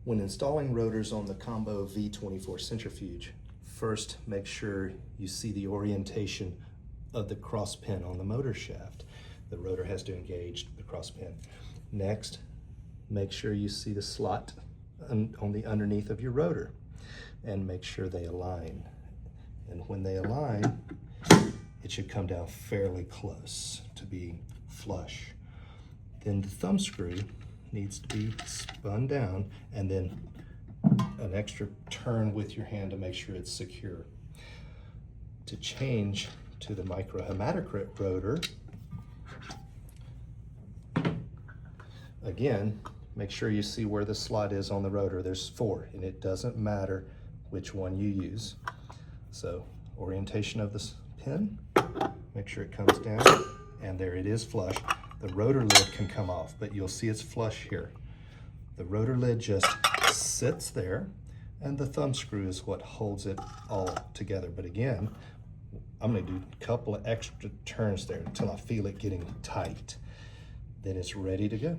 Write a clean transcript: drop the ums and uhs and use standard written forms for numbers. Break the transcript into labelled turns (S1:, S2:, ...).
S1: When installing rotors on the Combo V24 Centrifuge, first make sure you see the orientation of the cross pin on the motor shaft. The rotor has to engage the cross pin. Next, make sure you see the slot on the underneath of your rotor and make sure they align. And when they align, it should come down fairly close to be flush. Then the thumb screw needs to be spun down and then an extra turn with your hand to make sure it's secure. To change to the micro hematocrit rotor, again, make sure you see where the slot is on the rotor. There's 4, and it doesn't matter which one you use. So orientation of this pin, make sure it comes down, and there it is flush. The rotor lid can come off, but you'll see it's flush here. The rotor lid just sits there, and the thumb screw is what holds it all together. But again, I'm gonna do a couple of extra turns there until I feel it getting tight. Then it's ready to go.